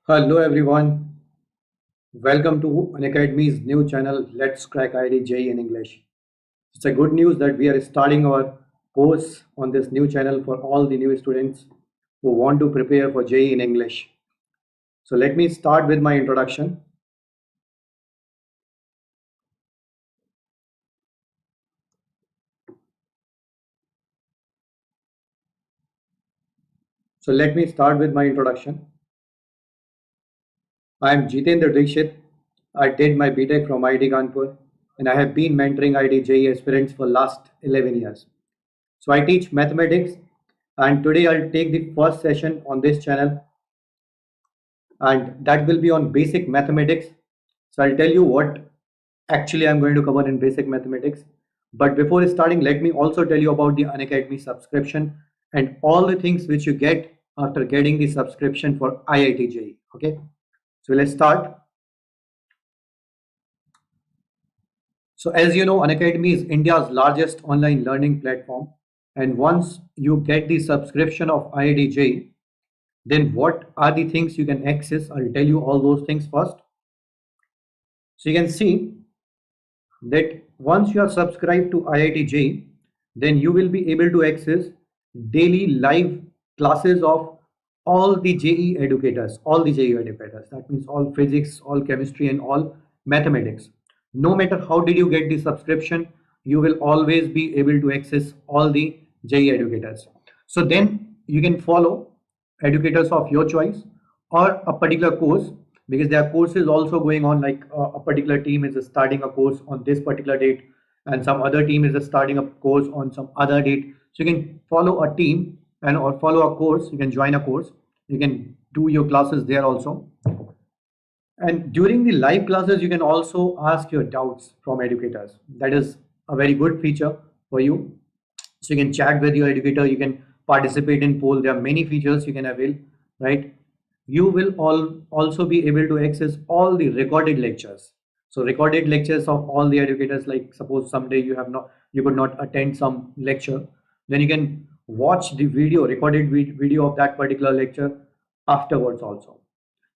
Hello everyone, welcome to Unacademy's new channel Let's Crack IIT-JEE in English. It's a good news that we are starting our course on this new channel for all the new students who want to prepare for JEE in English. So let me start with my introduction. I am Jeetendra Dixit. I did my BTech from IIT Kanpur and I have been mentoring IIT-JEE aspirants for last 11 years. So I teach mathematics and today I'll take the first session on this channel and that will be on basic mathematics. So I'll tell you what actually I'm going to cover in basic mathematics. But before starting, let me also tell you about the Unacademy subscription and all the things which you get after getting the subscription for IIT-JEE. Okay, so let's start. So as you know, Unacademy is India's largest online learning platform. And once you get the subscription of IIT-JEE, then what are the things you can access? I'll tell you all those things first. So you can see that once you are subscribed to IIT-JEE, then you will be able to access daily live classes of all the JEE educators, That means all physics, all chemistry, and all mathematics. No matter how did you get the subscription, you will always be able to access all the JEE educators. So then you can follow educators of your choice or a particular course, because there are courses also going on, like a particular team is starting a course on this particular date and some other team is starting a course on some other date. So you can follow a team and or follow a course. You can join a course, you can do your classes there also, and during the live classes you can also ask your doubts from educators. That is a very good feature for you. So you can chat with your educator, you can participate in poll. There are many features you can avail, right? You will also be able to access all the recorded lectures. So recorded lectures of all the educators, like suppose someday you could not attend some lecture, then you can watch the recorded video of that particular lecture afterwards also.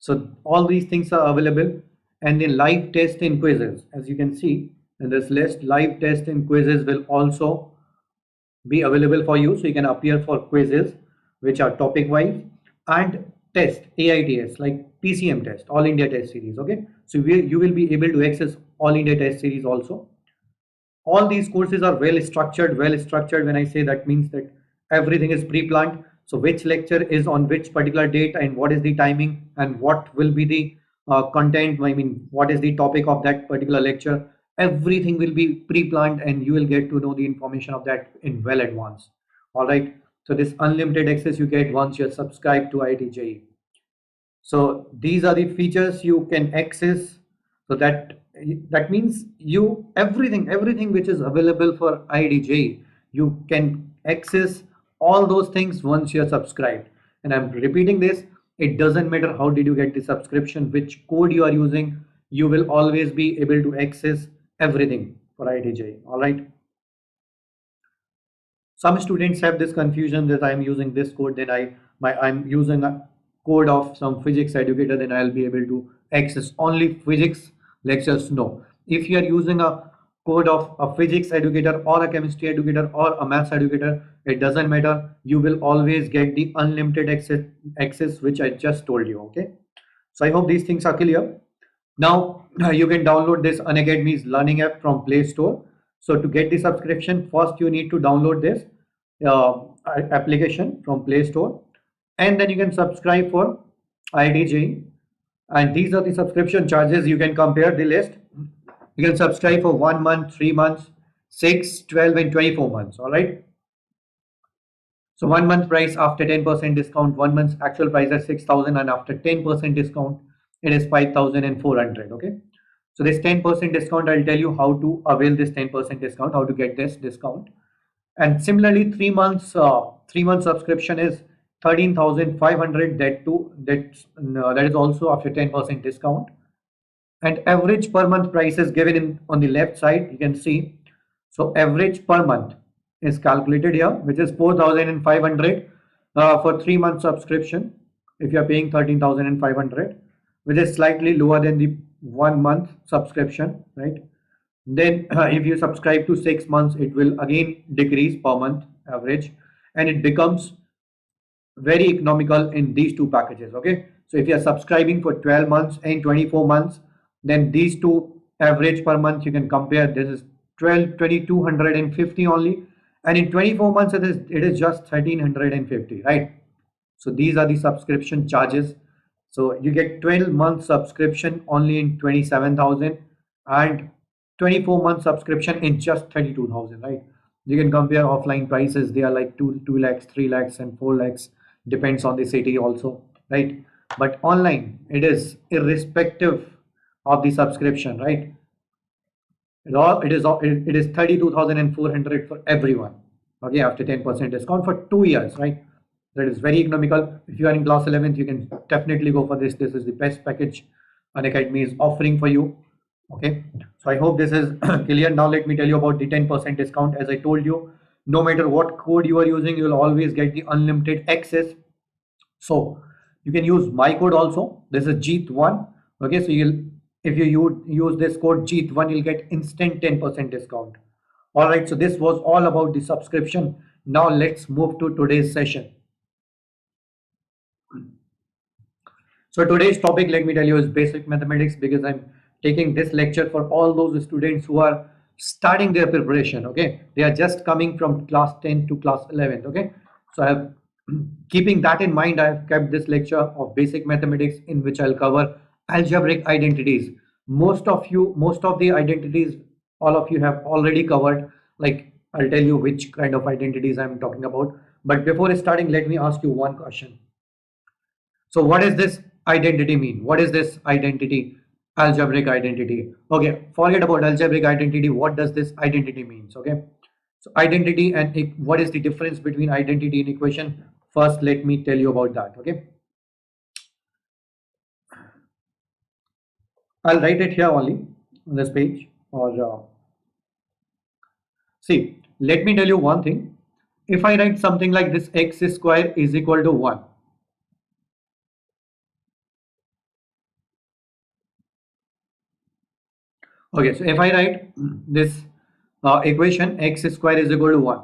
So all these things are available, and then live test and quizzes, as you can see in this list, live test and quizzes will also be available for you. So you can appear for quizzes which are topic wise, and test AITS like PCM test, All India Test Series. Okay, so you will be able to access All India Test Series also. All these courses are well structured. When I say that, means that everything is pre-planned. So which lecture is on which particular date and what is the timing and what will be the content, I mean what is the topic of that particular lecture, everything will be pre-planned and you will get to know the information of that in well advance. All right, so this unlimited access you get once you're subscribed to IIT-JEE. So these are the features you can access. So that means you everything which is available for IIT-JEE, you can access all those things once you're subscribed. And I'm repeating this, it doesn't matter how did you get the subscription, which code you are using, you will always be able to access everything for IIT-JEE. All right. Some students have this confusion that I'm using this code, then I'm using a code of some physics educator, then I'll be able to access only physics lectures. No, if you are using a code of a physics educator or a chemistry educator or a maths educator, it doesn't matter, you will always get the unlimited access which I just told you. Okay, so I hope these things are clear. Now you can download this Unacademy's learning app from Play Store. So to get the subscription, first you need to download this application from Play Store, and then you can subscribe for IIT-JEE. And these are the subscription charges. You can compare the list. You can subscribe for 1 month, 3 months, 6, 12, and 24 months. All right. So 1 month price after 10% discount, 1 month's actual price is 6,000, and after 10% discount, it is 5,400. Okay. So this 10% discount, I'll tell you how to avail this 10% discount, how to get this discount. And similarly, 3 months, 3 month subscription is 13,500. That is also after 10% discount. And average per month price is given on the left side. You can see. So average per month is calculated here, which is 4,500 for 3 month subscription. if you are paying 13,500, which is slightly lower than the 1 month subscription, right? Then if you subscribe to 6 months, it will again decrease per month average, and it becomes very economical in these two packages. Okay, so if you are subscribing for 12 months and 24 months, then these two average per month you can compare. This is 2250 only, and in 24 months it is just 1350, right? So these are the subscription charges. So you get 12-month subscription only in 27,000, and 24-month subscription in just 32,000, right? You can compare offline prices. They are like 2 lakhs, 3 lakhs and 4 lakhs, depends on the city also, right? But online it is irrespective of the subscription, right? It is 32,400 for everyone. Okay, after 10% discount for 2 years, right? That is very economical. If you are in class 11th, you can definitely go for this. This is the best package Unacademy is offering for you. Okay, so I hope this is clear. Now let me tell you about the 10% discount. As I told you, no matter what code you are using, you will always get the unlimited access. So you can use my code also. This is JEET1. Okay, so if you use this code JEET1, you'll get instant 10% discount. All right, so this was all about the subscription. Now let's move to today's session. So today's topic, let me tell you, is basic mathematics, because I'm taking this lecture for all those students who are starting their preparation. Okay, they are just coming from class 10 to class 11th. Okay, so I have keeping that in mind, I have kept this lecture of basic mathematics, in which I'll cover algebraic identities. Most of the identities, all of you have already covered. Like, I'll tell you which kind of identities I'm talking about. But before starting, let me ask you one question. So what does this identity mean? What is this identity? Algebraic identity. Okay, forget about algebraic identity. What does this identity means? Okay, so identity and what is the difference between identity and equation? First, let me tell you about that. Okay, I'll write it here only on this page. Or see, let me tell you one thing. If I write something like this, x square is equal to 1. Okay, so if I write this equation, x square is equal to 1,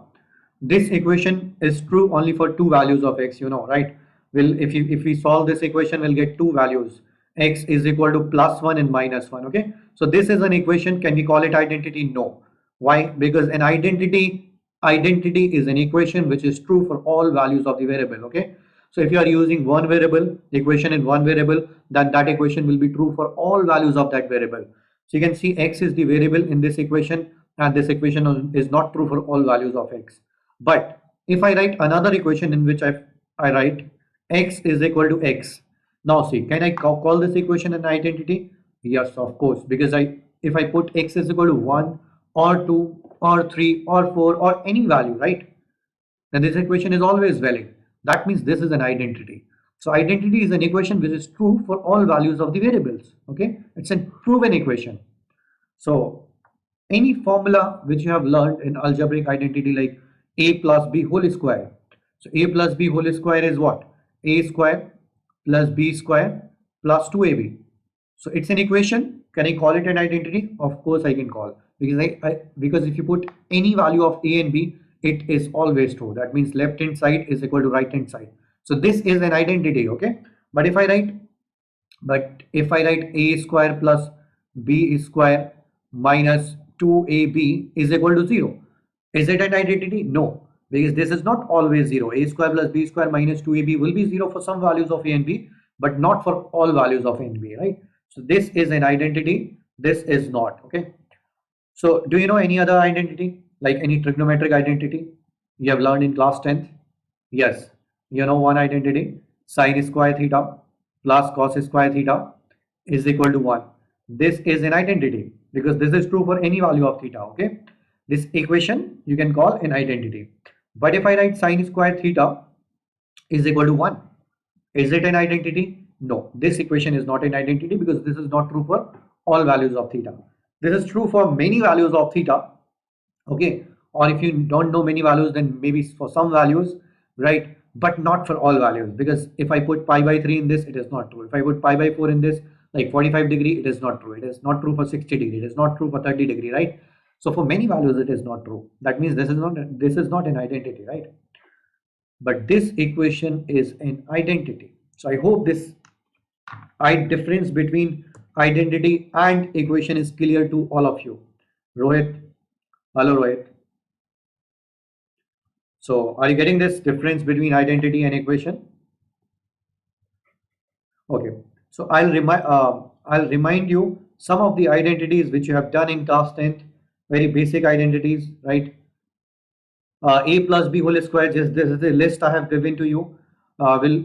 this equation is true only for two values of x, right? If we solve this equation, we'll get two values. X is equal to +1 and -1. Okay, so this is an equation. Can we call it identity? No. Why? Because an identity is an equation which is true for all values of the variable. Okay, so if you are using one variable equation in one variable, then that equation will be true for all values of that variable. So you can see x is the variable in this equation, and this equation is not true for all values of x. But if I write another equation in which I write x is equal to x. Now see, can I call this equation an identity? Yes, of course, because if I put x is equal to 1 or 2 or 3 or 4 or any value, right? Then this equation is always valid. That means this is an identity. So identity is an equation which is true for all values of the variables. Okay, it's a proven equation. So any formula which you have learned in algebraic identity, like a plus b whole square. So a plus b whole square is what? A square plus b square plus 2ab. So it's an equation. Can I call it an identity? Of course I can call, because if you put any value of a and b, it is always true. That means left hand side is equal to right hand side. So this is an identity. Okay, but if I write a square plus b square minus 2ab is equal to 0, is it an identity? No, because this is not always 0. A square plus b square minus 2ab will be 0 for some values of a and b, but not for all values of a and b, right? So this is an identity, this is not. Okay, so do you know any other identity, like any trigonometric identity you have learned in class 10th? Yes, you know one identity, sine square theta plus cos square theta is equal to 1. This is an identity because this is true for any value of theta. Okay, this equation you can call an identity. But if I write sine square theta is equal to 1, is it an identity? No, this equation is not an identity because this is not true for all values of theta. This is true for many values of theta. Okay, or if you don't know many values, then maybe for some values, right? but not for all values, because if I put pi by 3 in this, it is not true. If I put pi by 4 in this, like 45 degree, it is not true. It is not true for 60 degree. It is not true for 30 degree, right? So for many values, it is not true. That means this is not an identity, right? But this equation is an identity. So I hope this difference between identity and equation is clear to all of you. Rohit, hello Rohit. So are you getting this difference between identity and equation? Okay. So I'll remind you some of the identities which you have done in class 10th, very basic identities, right? A plus b whole square, just this is the list I have given to you. We'll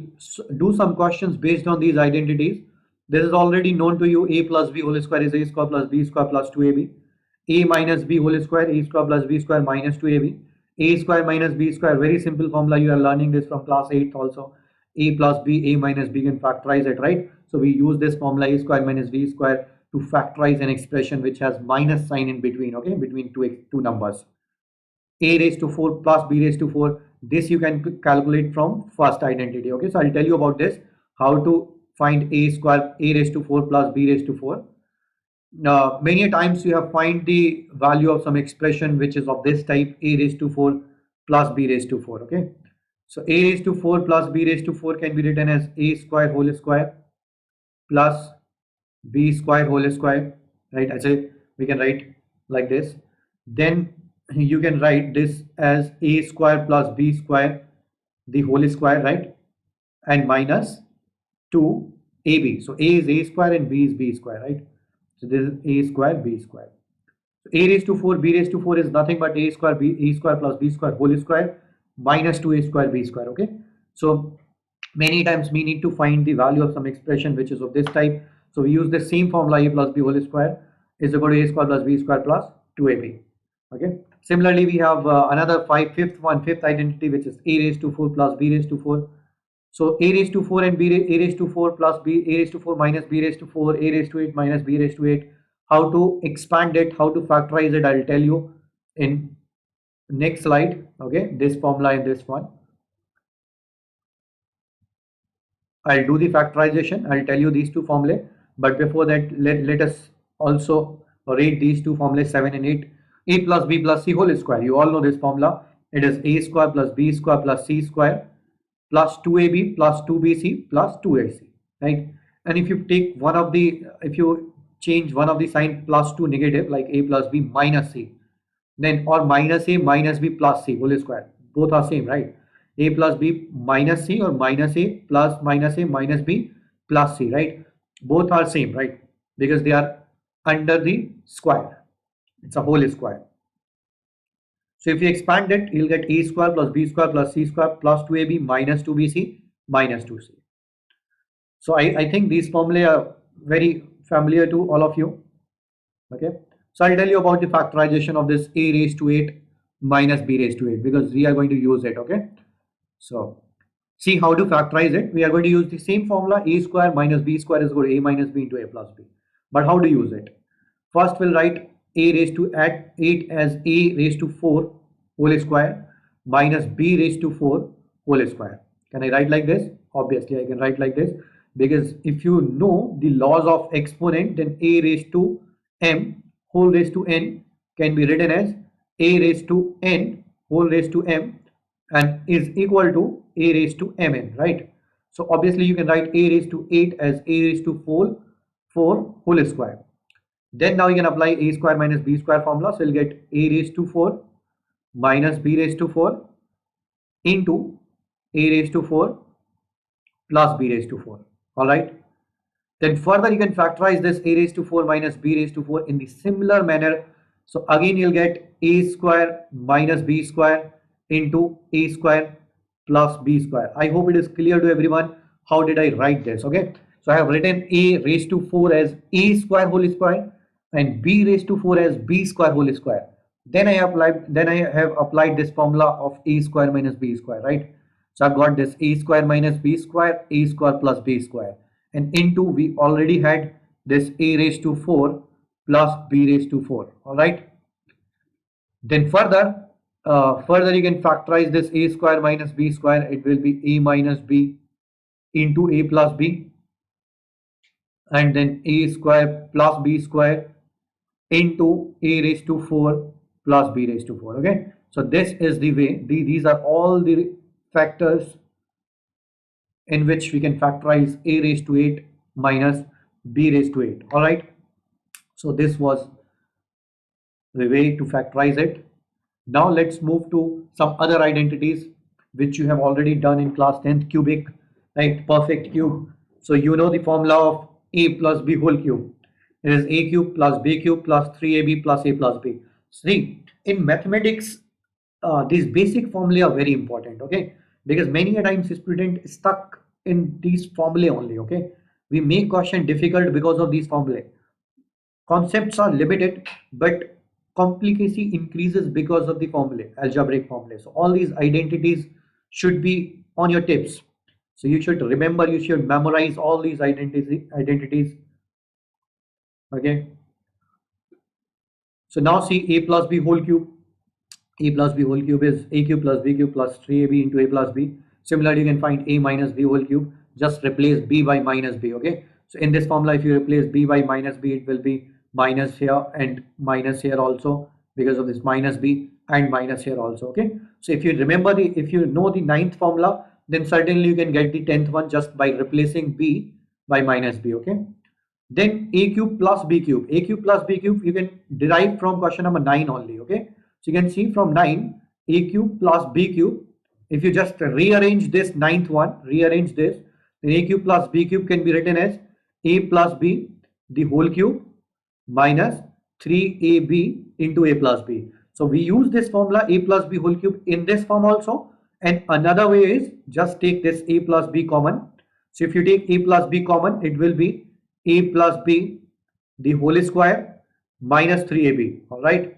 do some questions based on these identities. This is already known to you. A plus b whole square is a square plus b square plus 2ab. A minus b whole square, a square plus b square minus 2ab. A square minus b square, very simple formula. You are learning this from class 8 also. A plus b, a minus b, can factorize it, right? So we use this formula a square minus b square to factorize an expression which has minus sign in between, okay, between two numbers. A raised to 4 plus b raised to 4, this you can calculate from first identity. Okay, so I'll tell you about this, how to find a square, a raised to 4 plus b raised to 4. Many times you have find the value of some expression which is of this type, a raised to 4 plus b raised to 4. Okay, so a raised to 4 plus b raised to 4 can be written as a square whole square plus b square whole square, right? I say we can write like this. Then you can write this as a square plus b square, the whole square, right? And minus 2ab. So a is a square and b is b square, right? So this is a square b square. So a raised to 4 b raised to 4 is nothing but a square plus b square whole square minus 2a square b square. Okay, so many times we need to find the value of some expression which is of this type. So we use the same formula, a plus b whole square is equal to a square plus b square plus 2ab. Okay, similarly we have another fifth identity, which is a raised to 4 plus b raised to 4. So a raised to 4 and a raised to 4 plus b, a raised to 4 minus b raised to 4, a raised to 8 minus b raised to 8. How to expand it, how to factorize it, I'll tell you in next slide. Okay, this formula in this one, I'll do the factorization. I'll tell you these two formulae, but before that let us also rate these two formulas 7 and 8. A plus b plus c whole square, you all know this formula. It is a square plus b square plus c square plus 2ab plus 2bc plus 2ac, right? And if you take one of the, if you change one of the sign plus to negative, like a plus b minus c, then or minus a minus b plus c whole square, both are same, right? A plus b minus c or minus a minus b plus c, right? Both are same, right? Because they are under the square. It's a whole square. So if you expand it, you'll get a square plus b square plus c square plus 2ab minus 2bc minus 2c. So I think these formulae are very familiar to all of you. Okay, so I'll tell you about the factorization of this a raised to 8 minus b raised to 8, because we are going to use it. Okay, so see how to factorize it. We are going to use the same formula, a square minus b square is equal to a minus b into a plus b. But how to use it? First we'll write a raised to 8 as a raised to 4 whole square minus b raised to 4 whole square. Can I write like this? Obviously I can write like this, because if you know the laws of exponent, then a raised to m whole raised to n can be written as a raised to n whole raised to m and is equal to a raised to mn, right? So obviously you can write a raised to 8 as a raised to 4 whole square. Then now you can apply a square minus b square formula. So you'll get a raised to 4 minus b raised to 4 into a raised to 4 plus b raised to 4. All right. Then further you can factorize this a raised to 4 minus b raised to 4 in the similar manner. So again you'll get a square minus b square into a square plus b square. I hope it is clear to everyone. How did I write this? Okay. So I have written a raised to 4 as a square whole square and b raised to 4 as b square whole square. Then I have applied this formula of a square minus b square, right? So I've got this a square minus b square, a square plus b square, and into we already had this a raised to 4 plus b raised to 4. All right. Then further Further, you can factorize this a square minus b square. It will be a minus b into a plus b, and then a square plus b square into a raised to 4 plus b raised to 4. Okay, so this is the way. These are all the factors in which we can factorize a raised to 8 minus b raised to 8. All right, so this was the way to factorize it. Now let's move to some other identities which you have already done in class 10th. Cubic, right? Perfect cube. So you know the formula of a plus b whole cube. It is a cube plus b cube plus 3ab plus a plus b. See, in mathematics, these basic formulae are very important, okay? Because many a times student stuck in these formulae only, okay? We make question difficult because of these formulae. Concepts are limited, but complicacy increases because of the formulae, algebraic formulae. So all these identities should be on your tips. So you should remember, you should memorize all these identities. Okay. So now see a plus b whole cube. A plus b whole cube is a cube plus b cube plus 3ab into a plus b. Similarly, you can find a minus b whole cube. Just replace b by minus b. Okay. So in this formula, if you replace b by minus b, it will be minus here and minus here also, because of this minus b, and minus here also. Okay. So if you remember if you know the ninth formula, then certainly you can get the 10th one just by replacing b by minus b. Okay. Then a cube plus b cube. A cube plus b cube you can derive from question number 9 only. Okay. So you can see from 9, a cube plus b cube. If you just rearrange this ninth one, rearrange this, then a cube plus b cube can be written as a plus b the whole cube minus 3ab into a plus b. So we use this formula a plus b whole cube in this form also. And another way is just take this a plus b common. So if you take a plus b common, it will be a plus b the whole square minus 3ab. All right.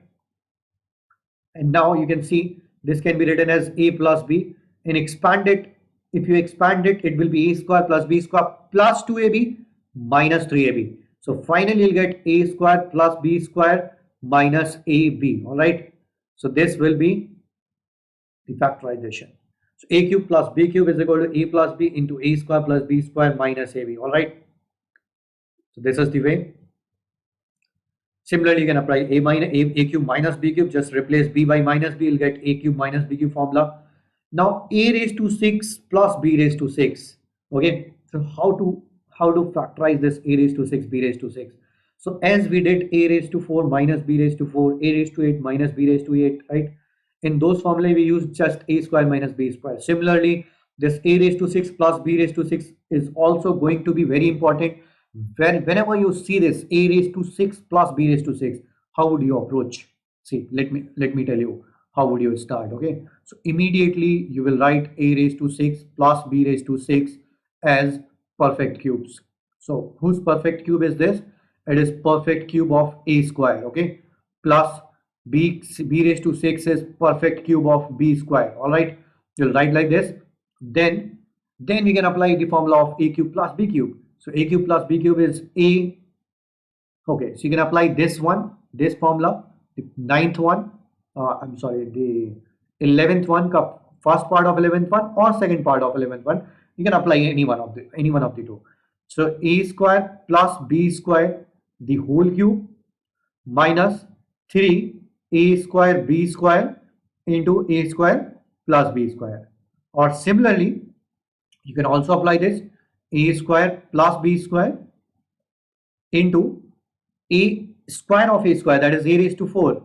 And now you can see this can be written as a plus b, and expand it. If you expand it, it will be a square plus b square plus 2ab minus 3ab. So finally you'll get a square plus b square minus ab. All right. So this will be the factorization. So a cube plus b cube is equal to a plus b into a square plus b square minus ab. All right. So this is the way. Similarly, you can apply a cube minus b cube. Just replace b by minus b. You'll get a cube minus b cube formula. Now a raised to 6 plus b raised to 6. Okay. So how to factorize this a raised to 6 b raised to 6? So as we did a raised to 4 minus b raised to 4, a raised to 8 minus b raised to 8, right? In those formulae we use just a square minus b square. Similarly, this a raised to 6 plus b raised to 6 is also going to be very important. Whenever you see this a raised to 6 plus b raised to 6, how would you approach? See, let me tell you how would you start. Okay, so immediately you will write a raised to 6 plus b raised to 6 as perfect cubes. So whose perfect cube is this? It is perfect cube of a square. Okay, plus b raised to 6 is perfect cube of b square. All right, you'll write like this. Then we can apply the formula of a cube plus b cube. So a cube plus b cube is a. Okay, so you can apply this this formula, the ninth one. I'm sorry, the 11th one, first part of 11th one or second part of 11th one. You can apply any one of the two. So a square plus b square the whole cube minus 3a square b square into a square plus b square. Or similarly, you can also apply this a square plus b square into a square of a square, that is a raised to 4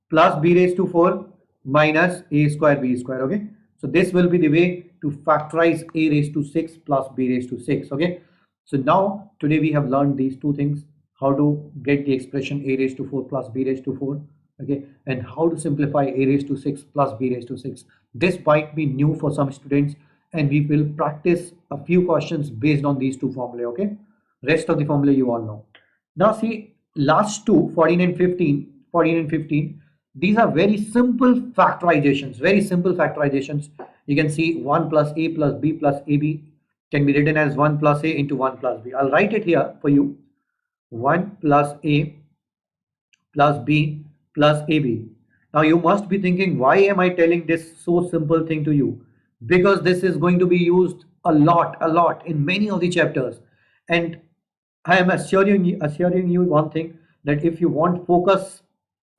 plus b raised to 4 minus a square b square. Okay, so this will be the way to factorize a raised to 6 plus b raised to 6. Okay, so now today we have learned these two things, how to get the expression a raised to 4 plus b raised to 4. Okay, and how to simplify a raised to 6 plus b raised to 6. This might be new for some students, and we will practice a few questions based on these two formulae. Okay, rest of the formula you all know. Now see, last two, 14 and 15, these are very simple factorizations, You can see 1 plus a plus b plus ab can be written as 1 plus a into 1 plus b. I'll write it here for you. 1 plus a plus b plus ab Now you must be thinking, why am I telling this so simple thing to you? Because this is going to be used a lot in many of the chapters. And I am assuring you one thing, that if you want focus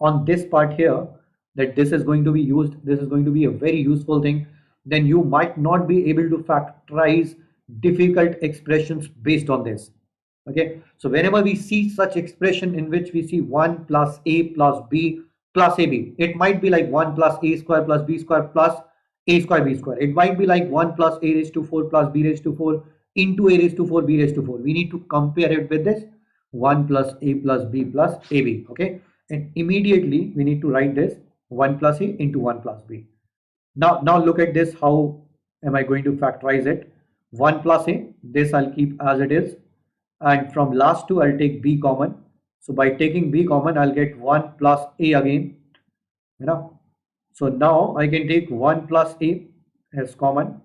on this part here, that this is going to be used, this is going to be a very useful thing, then you might not be able to factorize difficult expressions based on this. Okay, so whenever we see such expression in which we see 1 plus a plus b plus ab, it might be like 1 plus a square plus b square plus a square b square. It might be like 1 plus a raised to 4 plus b raised to 4 into a raised to 4 b raised to 4. We need to compare it with this 1 plus a plus b plus ab. Okay, and immediately we need to write this 1 plus a into 1 plus b. Now look at this. How am I going to factorize it? 1 plus a, this I'll keep as it is, and from last two I'll take b common. So by taking b common, I'll get 1 plus a again, you know. So now I can take 1 plus a as common,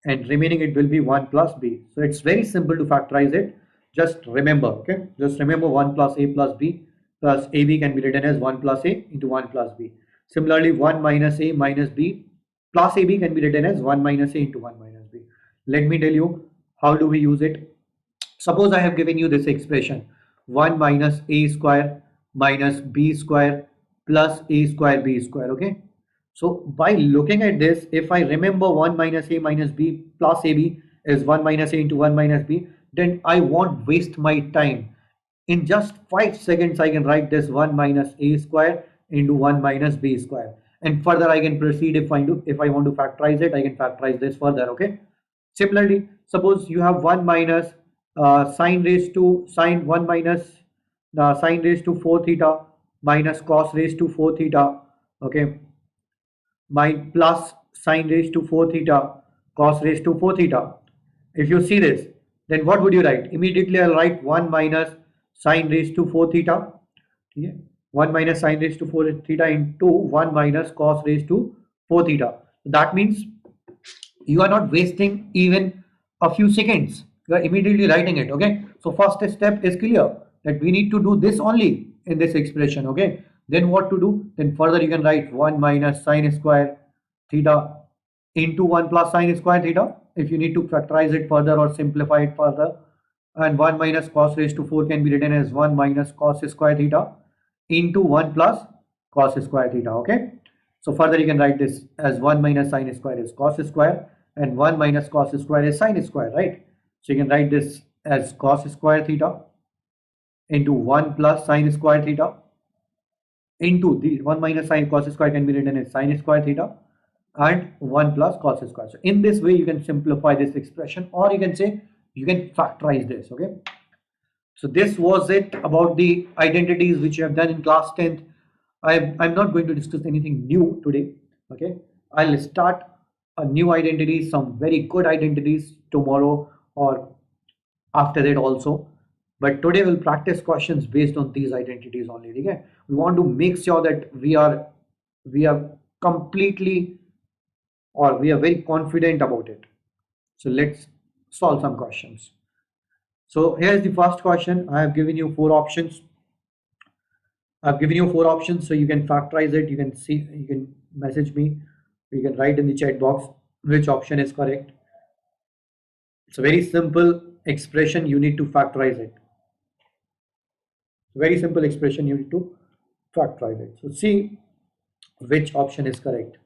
and remaining it will be 1 plus b. So it's very simple to factorize it. Just remember, okay? Just remember 1 plus a plus b plus ab can be written as 1 plus a into 1 plus b. Similarly, 1 minus a minus b plus ab can be written as 1 minus a into 1 minus b. Let me tell you how do we use it. Suppose I have given you this expression 1 minus a square minus b square plus a square b square. Okay, so by looking at this, if I remember 1 minus a minus b plus ab is 1 minus a into 1 minus b, then I won't waste my time. In just 5 seconds, I can write this 1 minus a square into 1 minus b square. And further, I can proceed if I want to factorize it, I can factorize this further. Okay. Similarly, suppose you have 1 minus sine raised to sine 1 minus sine raised to 4 theta minus cos raised to 4 theta. Okay, my plus sine raised to 4 theta cos raised to 4 theta. If you see this, then what would you write? Immediately I'll write 1 minus sine raised to 4 theta. Yeah. 1 minus sine raised to 4 theta into 1 minus cos raised to 4 theta. That means you are not wasting even a few seconds. You are immediately writing it. Okay, so first step is clear, that we need to do this only in this expression. Okay, then what to do? Then further you can write 1 minus sine square theta into 1 plus sine square theta if you need to factorize it further or simplify it further, and 1 minus cos raised to 4 can be written as 1 minus cos square theta into 1 plus cos square theta. Okay, so further you can write this as 1 minus sine square is cos square and 1 minus cos square is sine square, right? So you can write this as cos square theta into 1 plus sine square theta into the 1 minus sine cos square can be written as sine square theta and 1 plus cos square. So in this way you can simplify this expression, or you can say you can factorize this. Okay, so this was it about the identities which you have done in class 10th. I'm not going to discuss anything new today. Okay, I'll start a new identity, some very good identities tomorrow or after that also. But today we'll practice questions based on these identities only. Okay, we want to make sure that we are completely, or we are very confident about it. So let's solve some questions. So here's the first question. I have given you four options. So you can factorize it. You can see, you can message me, you can write in the chat box which option is correct. It's a very simple expression, you need to factorize it. Very simple expression, you need to factorize it. So see which option is correct.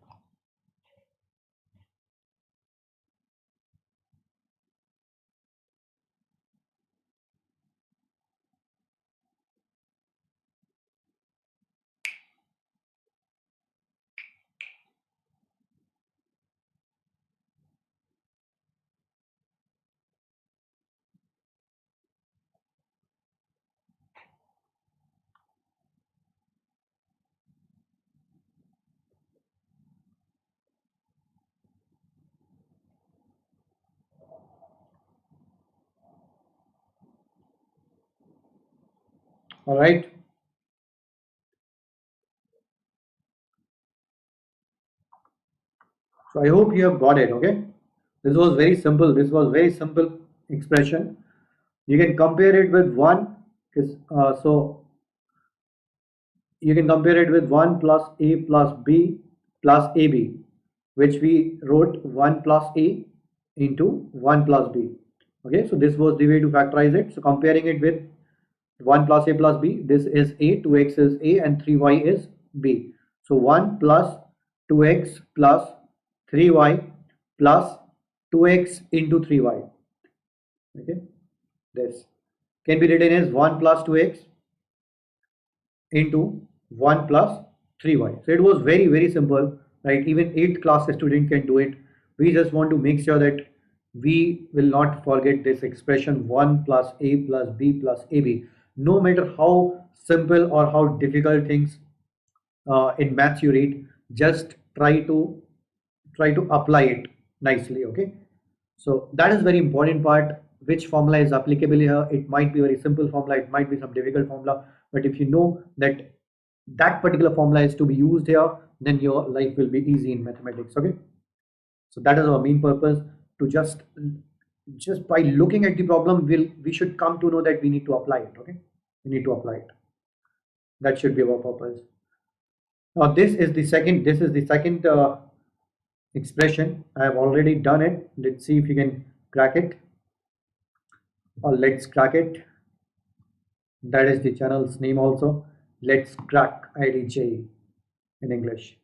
All right. So I hope you have got it. Okay. This was very simple. This was very simple expression. You can compare it with one. So You can compare it with 1 plus a plus b plus ab, which we wrote 1 plus a into 1 plus b. Okay, so this was the way to factorize it. So comparing it with 1 plus a plus b, this is a, 2x is a, and 3y is b. So 1 plus 2x plus 3y plus 2x into 3y. Okay, this can be written as 1 plus 2x into 1 plus 3y. So it was very simple, right? Even 8th class student can do it. We just want to make sure that we will not forget this expression 1 plus a plus b plus ab. No matter how simple or how difficult things in maths you read, just try to apply it nicely. Okay, so that is very important part. Which formula is applicable here? It might be very simple formula, it might be some difficult formula, but if you know that that particular formula is to be used here, then your life will be easy in mathematics. Okay, so that is our main purpose, to just by looking at the problem, we should come to know that we need to apply it. Okay, we need to apply it. That should be our purpose. Now this is the second expression. I have already done it. Let's see if you can crack it, or let's crack it. That is the channel's name also. Let's crack IIT-JEE in English.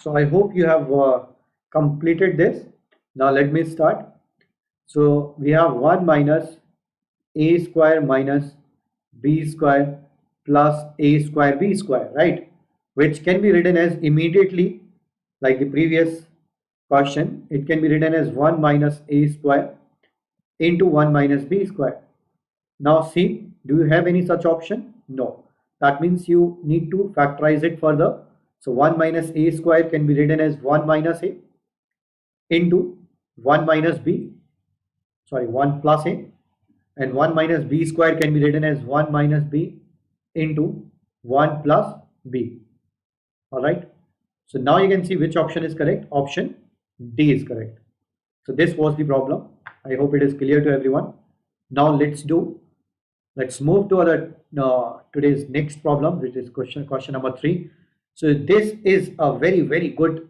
So I hope you have completed this. Now let me start. So we have 1 minus a square minus b square plus a square b square, right? Which can be written as immediately, like the previous question, it can be written as 1 minus a square into 1 minus b square. Now see, do you have any such option? No. That means you need to factorize it further. So 1 minus a square can be written as 1 minus a into 1 minus b, sorry, 1 plus a, and 1 minus b square can be written as 1 minus b into 1 plus b. All right. So now you can see which option is correct. Option D is correct. So this was the problem. I hope it is clear to everyone. Now let's move to today's next problem, which is question number 3. So this is a very good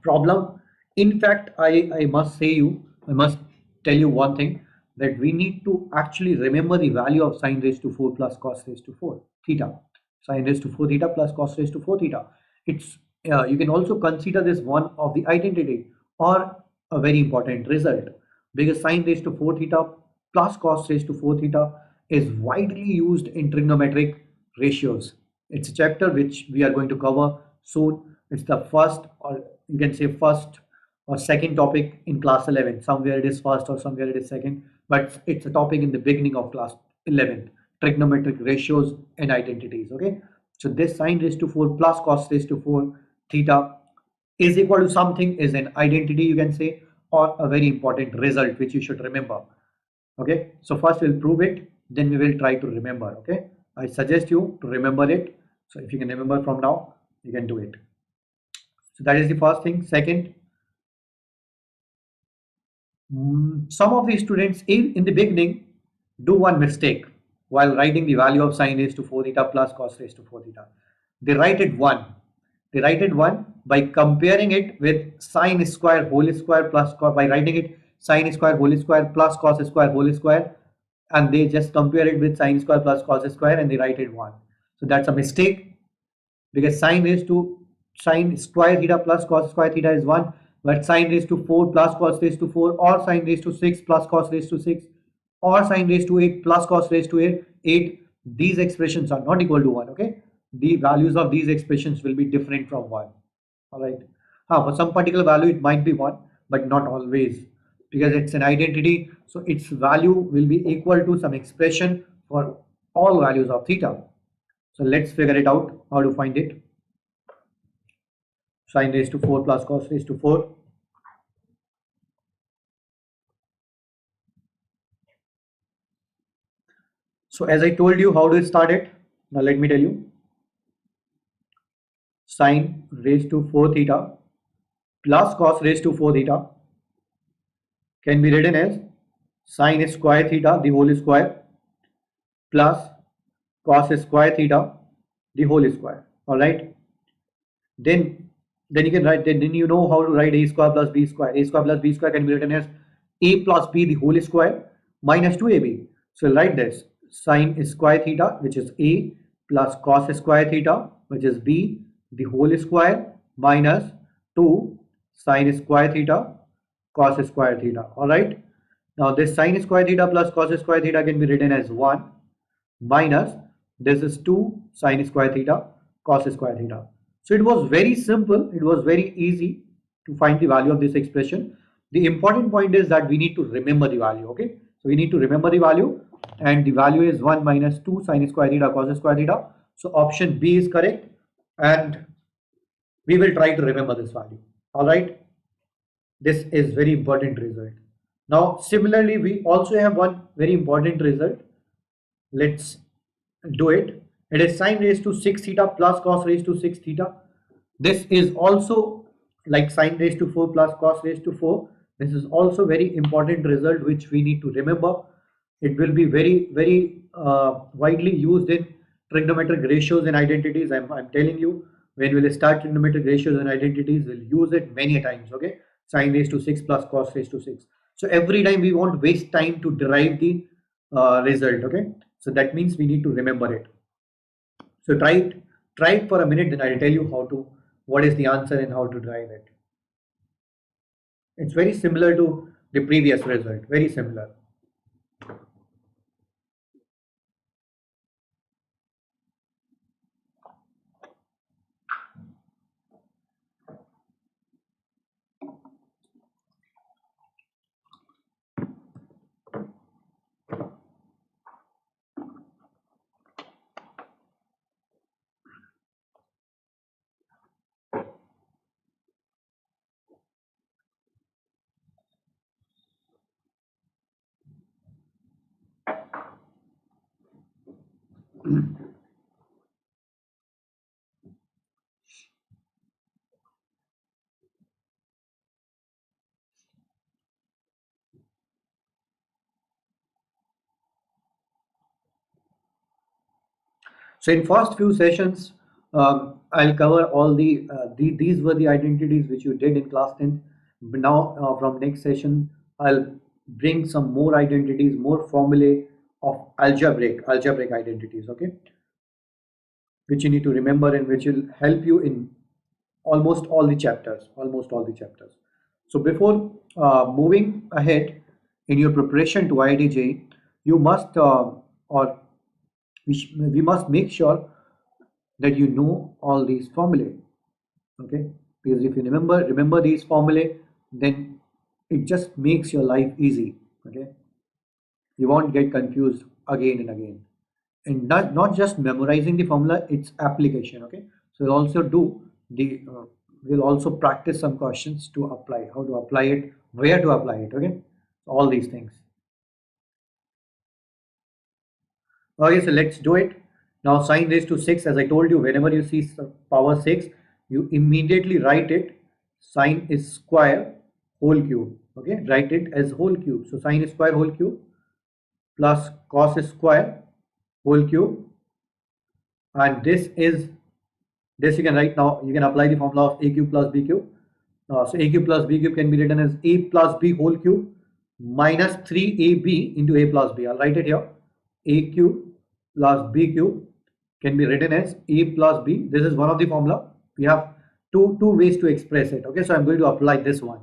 problem. In fact, I must tell you one thing, that we need to actually remember the value of sine raised to 4 plus cos raised to 4 theta. Sine raised to 4 theta plus cos raised to 4 theta. It's you can also consider this one of the identity or a very important result, because sine raised to 4 theta plus cos raised to 4 theta is widely used in trigonometric ratios. It's a chapter which we are going to cover soon. It's the first, or you can say first or second topic in class 11. Somewhere it is first or somewhere it is second, but it's a topic in the beginning of class 11, trigonometric ratios and identities. Okay, so this sine raised to 4 plus cos raised to 4 theta is equal to something, is an identity, you can say, or a very important result which you should remember. Okay, so first we'll prove it, then we will try to remember. Okay, I suggest you to remember it. So if you can remember from now, you can do it. So that is the first thing. Second, some of the students in the beginning do one mistake while writing the value of sine raised to 4 theta plus cos raised to 4 theta. They write it 1. They write it 1 by comparing it with sine square whole square plus cos, by writing it sine square whole square plus cos square whole square, and they just compare it with sine square plus cos square and they write it 1. So that's a mistake, because sine raised to sine square theta plus cos square theta is 1, but sine raised to 4 plus cos raised to 4, or sine raised to 6 plus cos raised to 6, or sine raised to 8 plus cos raised to 8, these expressions are not equal to 1. Okay, the values of these expressions will be different from 1. All right, for some particular value it might be 1, but not always, because it's an identity, so its value will be equal to some expression for all values of theta. So let's figure it out how to find it. Sine raised to 4 plus cos raised to 4. So as I told you how to start it, now let me tell you. Sine raised to 4 theta plus cos raised to 4 theta can be written as sine square theta the whole square plus cos square theta the whole square. All right. Then you can write. Then you know how to write a square plus b square. A square plus b square can be written as a plus b the whole square minus 2ab. So write this: sine square theta, which is a, plus cos square theta, which is b the whole square minus 2 sine square theta cos square theta. All right. Now this sine square theta plus cos square theta can be written as 1 minus this is 2 sine square theta cos square theta. So it was very simple. It was very easy to find the value of this expression. The important point is that we need to remember the value. Okay. So we need to remember the value, and the value is 1 minus 2 sine square theta cos square theta. So option B is correct, and we will try to remember this value. All right. This is very important result. Now similarly, we also have one very important result. Let's do it. It is sine raised to 6 theta plus cos raised to 6 theta. This is also like sine raised to 4 plus cos raised to 4. This is also very important result which we need to remember. It will be very widely used in trigonometric ratios and identities. I'm telling you, when we'll start trigonometric ratios and identities, we'll use it many times. Okay, sine raised to 6 plus cos raised to 6. So every time we won't waste time to derive the result. Okay, so that means we need to remember it. So try it for a minute, then I'll tell you what is the answer and how to derive it. It's very similar to the previous result, very similar. So in first few sessions, I'll cover all these were the identities which you did in class 10th. But now from next session, I'll bring some more identities, more formulae of algebraic identities, okay, which you need to remember and which will help you in almost all the chapters. So before moving ahead in your preparation to IIT-JEE, you must or we must make sure that you know all these formulae, okay, because if you remember these formulae, then it just makes your life easy. Okay, you won't get confused again and again, and not just memorizing the formula, it's application. Okay, so we'll also practice some questions to apply, how to apply it, where to apply it. Okay, all these things. Okay, so let's do it. Now sine raised to 6, as I told you, whenever you see power 6, you immediately write it sine is square whole cube. Okay, write it as whole cube. So sine square whole cube plus cos square whole cube, and this you can write. Now you can apply the formula of a cube plus b cube. So a cube plus b cube can be written as a plus b whole cube minus 3ab into a plus b. I'll write it here. A cube plus b cube can be written as a plus b. This is one of the formula. We have two ways to express it. Okay, so I'm going to apply this one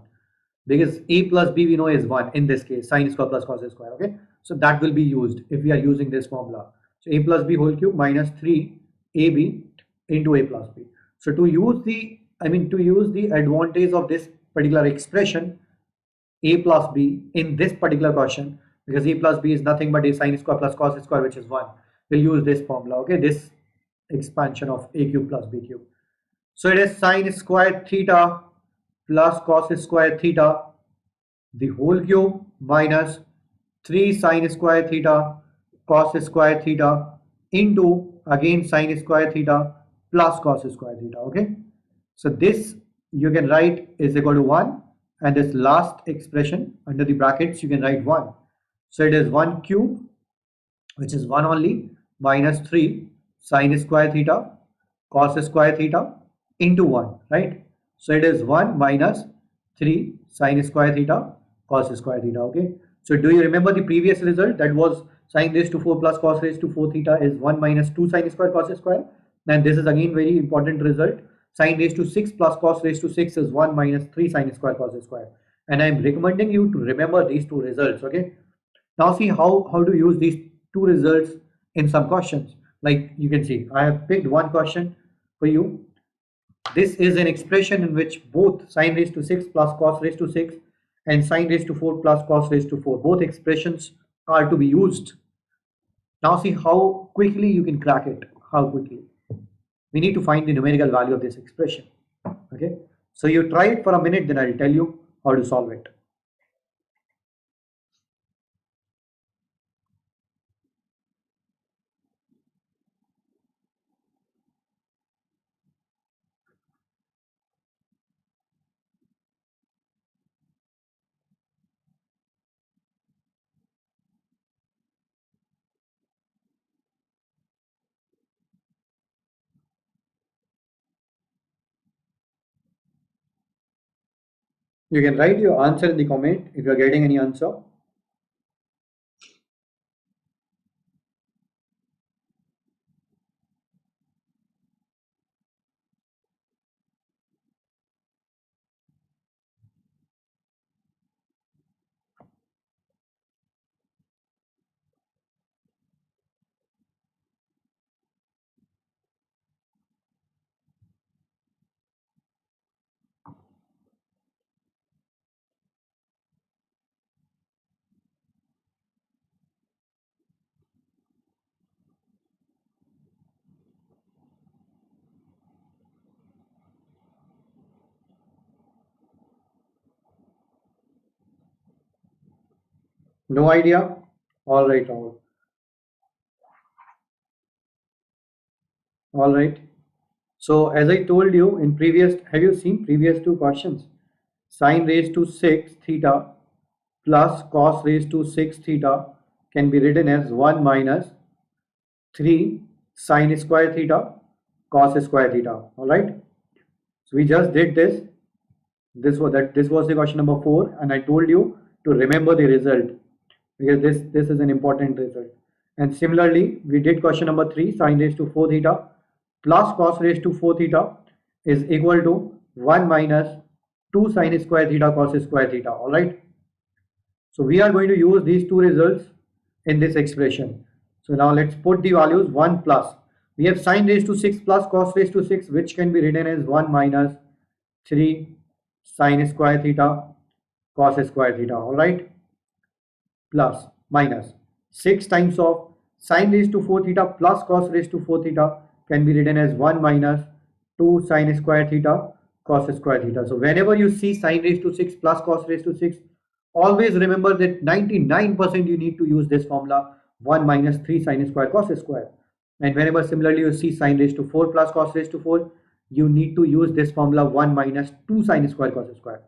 because a plus b we know is 1 in this case, sine square plus cos square. Okay, so that will be used if we are using this formula. So a plus b whole cube minus 3ab into a plus b. So to use the advantage of this particular expression, a plus b in this particular question, because a plus b is nothing but a sine square plus cos square, which is 1. We'll use this formula, okay, this expansion of a cube plus b cube. So it is sine square theta plus cos square theta, the whole cube, minus 3 sine square theta cos square theta into again sine square theta plus cos square theta. Okay, so this you can write is equal to 1, and this last expression under the brackets you can write 1. So it is 1 cube, which is 1 only, minus 3 sine square theta cos square theta into 1, right? So it is 1 minus 3 sine square theta cos square theta. Okay, so do you remember the previous result? That was sine raised to 4 plus cos raised to 4 theta is 1 minus 2 sine square cos square. And this is again very important result. Sine raised to 6 plus cos raised to 6 is 1 minus 3 sine square cos square. And I am recommending you to remember these two results. Okay, now see how to use these two results in some questions. Like you can see, I have picked one question for you. This is an expression in which both sine raised to 6 plus cos raised to 6 and sine raised to 4 plus cos raised to 4, both expressions are to be used. Now see how quickly you can crack it. How quickly? We need to find the numerical value of this expression. Okay, so you try it for a minute, then I will tell you how to solve it. You can write your answer in the comment if you are getting any answer. No idea? All right, Rahul. All right. So as I told you in previous, have you seen previous two questions? Sine raised to 6 theta plus cos raised to 6 theta can be written as 1 minus 3 sine square theta cos square theta. All right. So we just did this. This was the question number 4, and I told you to remember the result, because this is an important result. And similarly, we did question number 3, sine raised to 4 theta plus cos raised to 4 theta is equal to 1 minus 2 sine square theta cos square theta. All right. So we are going to use these two results in this expression. So now let's put the values. 1 plus, we have sine raised to 6 plus cos raised to 6, which can be written as 1 minus 3 sine square theta cos square theta. All right, plus minus 6 times of sine raised to 4 theta plus cos raised to 4 theta can be written as 1 minus 2 sine square theta cos square theta. So whenever you see sine raised to 6 plus cos raised to 6, always remember that 99% you need to use this formula, 1 minus 3 sine square cos square. And whenever similarly you see sine raised to 4 plus cos raised to 4, you need to use this formula, 1 minus 2 sine square cos square.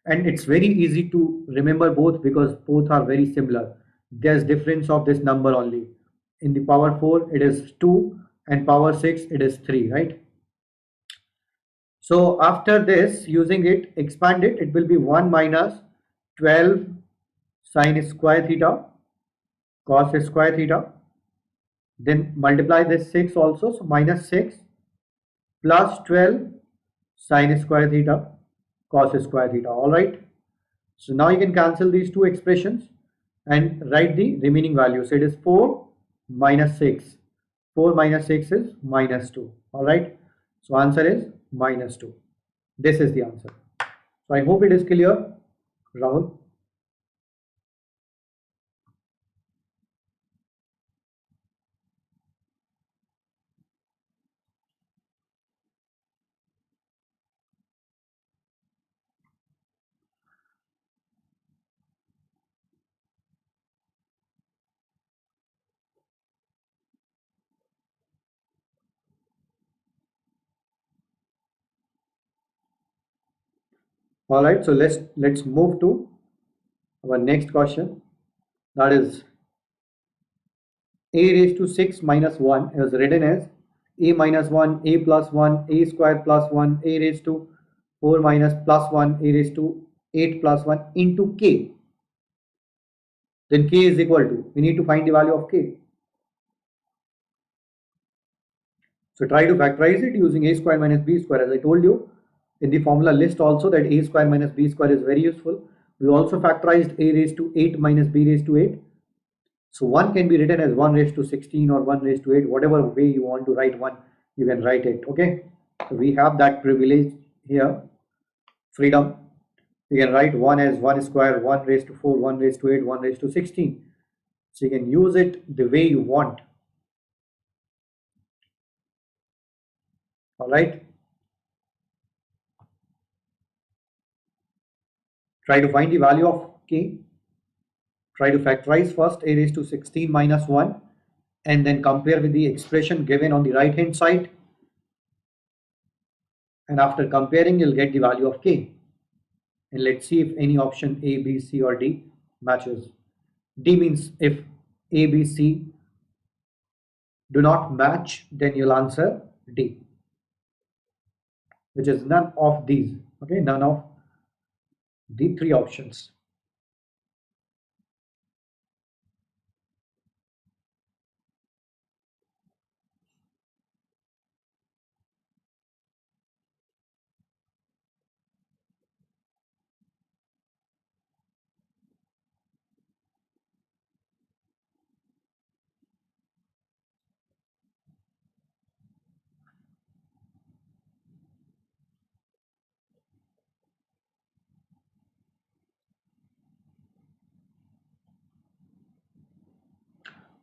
And it's very easy to remember both because both are very similar. There's difference of this number only. In the power 4 it is 2, and power 6 it is 3, right? So after this, using it, expand it, it will be 1 minus 12 sine square theta cos square theta. Then multiply this 6 also, so minus 6 plus 12 sine square theta cos square theta. All right. So now you can cancel these two expressions and write the remaining value. So it is 4 minus 6. 4 minus 6 is minus 2. All right. So answer is minus 2. This is the answer. So I hope it is clear, Rahul. All right, so let's move to our next question. That is a raised to 6 minus 1 is written as a minus 1, a plus 1, a square plus 1, a raised to 4 minus plus 1, a raised to 8 plus 1 into k. Then k is equal to, we need to find the value of k. So try to factorize it using a square minus b square. As I told you in the formula list also that a square minus b square is very useful. We also factorized a raised to 8 minus b raised to 8. So 1 can be written as 1 raised to 16 or 1 raised to 8. Whatever way you want to write 1, you can write it. Okay. So we have that privilege here, freedom. We can write 1 as 1 square, 1 raised to 4, 1 raised to 8, 1 raised to 16. So you can use it the way you want. All right. Try to find the value of k. Try to factorize first a raised to 16 minus 1 and then compare with the expression given on the right hand side. And after comparing, you'll get the value of k. And let's see if any option A, B, C or D matches. D means if A, B, C do not match, then you'll answer D, which is none of these. Okay, none of the three options.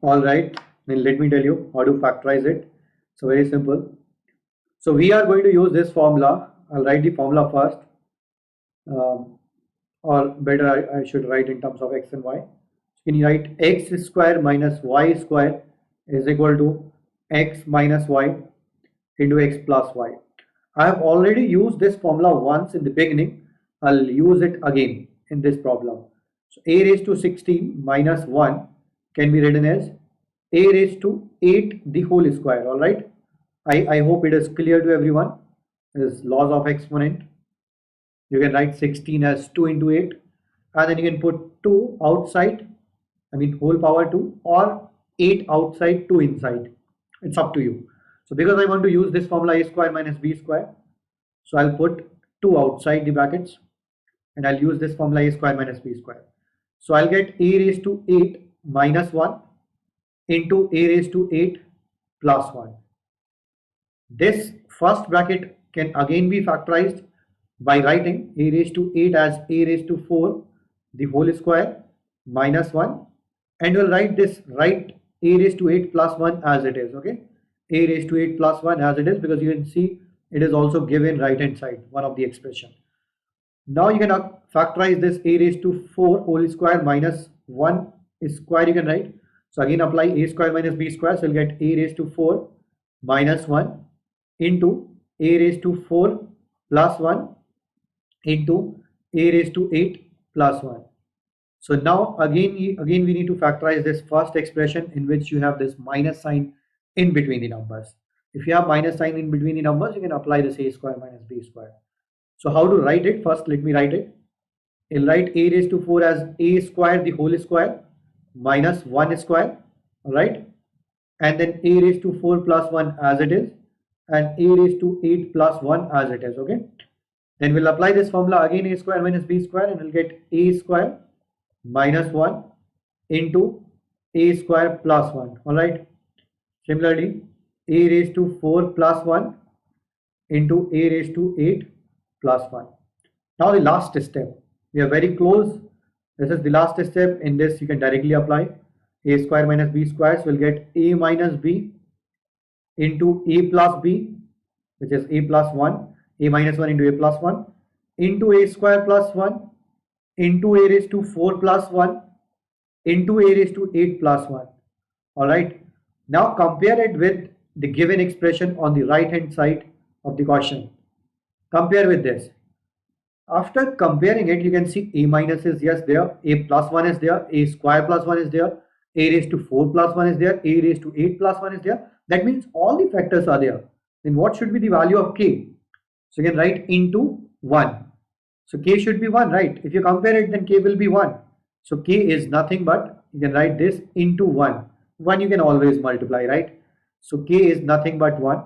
All right, then let me tell you how to factorize it. So very simple. So we are going to use this formula. I'll write the formula first, or better I should write in terms of x and y. So can you write x square minus y square is equal to x minus y into x plus y. I have already used this formula once in the beginning. I'll use it again in this problem. So a raised to 16 minus 1 can be written as a raised to 8 the whole square. All right. I hope it is clear to everyone. Is laws of exponent. You can write 16 as 2 into 8 and then you can put 2 outside, I mean whole power 2, or 8 outside 2 inside. It's up to you. So because I want to use this formula a square minus b square, so I'll put 2 outside the brackets and I'll use this formula a square minus b square. So I'll get a raised to 8 minus 1 into a raised to 8 plus 1. This first bracket can again be factorized by writing a raised to 8 as a raised to 4 the whole square minus 1, and we'll write this right a raised to 8 plus 1 as it is. Okay, a raised to 8 plus 1 as it is, because you can see it is also given right hand side, one of the expression. Now you can factorize this a raised to 4 whole square minus 1 square, you can write. So again apply a square minus b square, so you'll get a raised to 4 minus 1 into a raised to 4 plus 1 into a raised to 8 plus 1. So now again we need to factorize this first expression in which you have this minus sign in between the numbers. If you have minus sign in between the numbers, you can apply this a square minus b square. So how to write it? First let me write it. I'll write a raised to 4 as a square the whole square minus 1 square, alright, and then a raised to 4 plus 1 as it is, and a raised to 8 plus 1 as it is. Okay, then we'll apply this formula again, a square minus b square, and we'll get a square minus 1 into a square plus 1. All right, similarly a raised to 4 plus 1 into a raised to 8 plus 1. Now the last step, we are very close. This is the last step. In this you can directly apply a square minus b square, so we'll get a minus b into a plus b, which is a plus 1, a minus 1 into a plus 1 into a square plus 1 into a raised to 4 plus 1 into a raised to 8 plus 1. All right, now compare it with the given expression on the right hand side of the question. Compare with this. After comparing it, you can see a minus is yes there, a plus 1 is there, a square plus 1 is there, a raised to 4 plus 1 is there, a raised to 8 plus 1 is there. That means all the factors are there. Then what should be the value of k? So you can write into 1. So k should be 1, right? If you compare it, then k will be 1. So k is nothing but, you can write this into 1. 1 you can always multiply, right? So k is nothing but 1.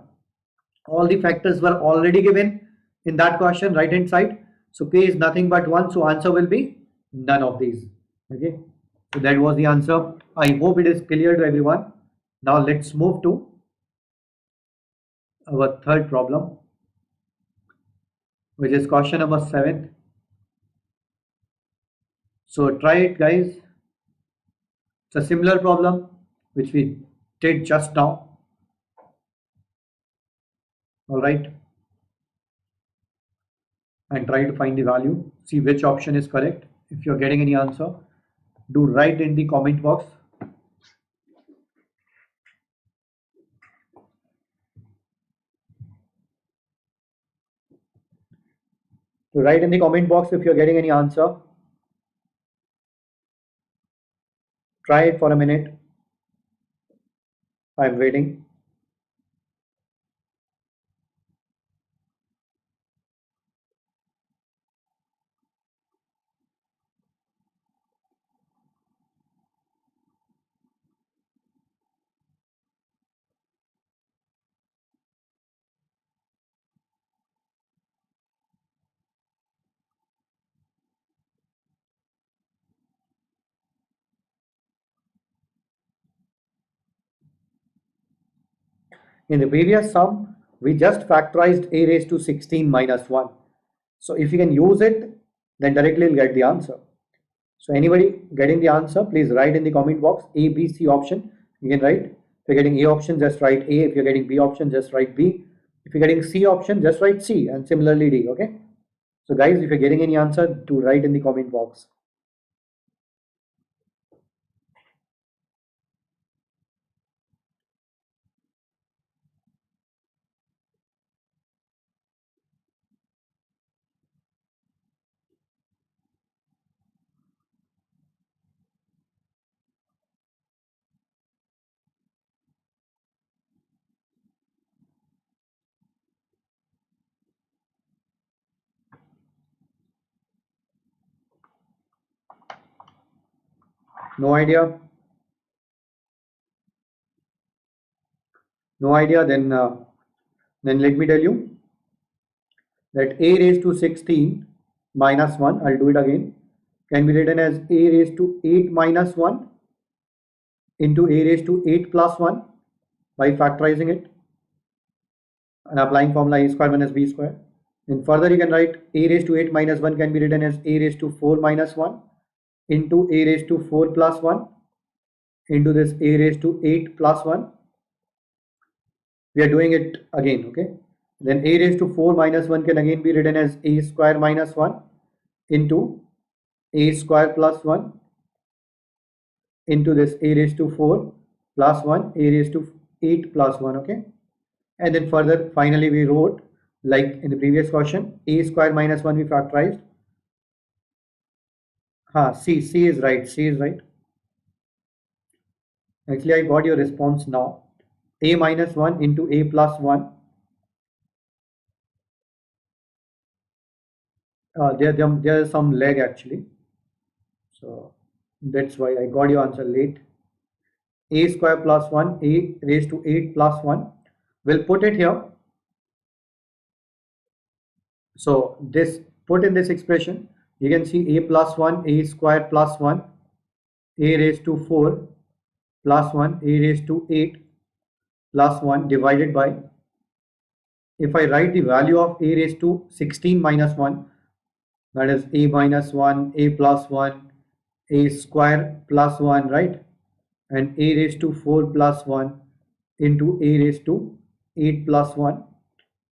All the factors were already given in that question, right hand side. So k is nothing but 1. So answer will be none of these. Okay. So that was the answer. I hope it is clear to everyone. Now let's move to our third problem, which is question number 7. So try it, guys. It's a similar problem which we did just now. All right. And try to find the value. See which option is correct. If you're getting any answer, do write in the comment box. So write in the comment box if you're getting any answer. Try it for a minute. I'm waiting. In the previous sum, we just factorized a raised to 16 minus 1. So if you can use it, then directly you'll get the answer. So anybody getting the answer, please write in the comment box A, B, C option. You can write. If you're getting A option, just write A. If you're getting B option, just write B. If you're getting C option, just write C, and similarly D. Okay. So guys, if you're getting any answer, do write in the comment box. No idea? No idea? Then let me tell you that a raised to 16 minus 1, I'll do it again, can be written as a raised to 8 minus 1 into a raised to 8 plus 1 by factorizing it and applying formula a square minus b square. And further you can write a raised to 8 minus 1 can be written as a raised to 4 minus 1 into a raised to 4 plus 1 into this a raised to 8 plus 1. We are doing it again, okay? Then a raised to 4 minus 1 can again be written as a square minus 1 into a square plus 1 into this a raised to 4 plus 1 a raised to 8 plus 1, okay? And then further finally we wrote like in the previous question a square minus 1 we factorized. C is right, C is right. Actually I got your response now. A minus 1 into a plus 1. There is some lag actually, so that's why I got your answer late. A square plus 1 a raised to 8 plus 1. We'll put it here. So this put in this expression, you can see a plus 1 a square plus 1 a raised to 4 plus 1 a raised to 8 plus 1 divided by, if I write the value of a raised to 16 minus 1, that is a minus 1 a plus 1 a square plus 1, right? And a raised to 4 plus 1 into a raised to 8 plus 1,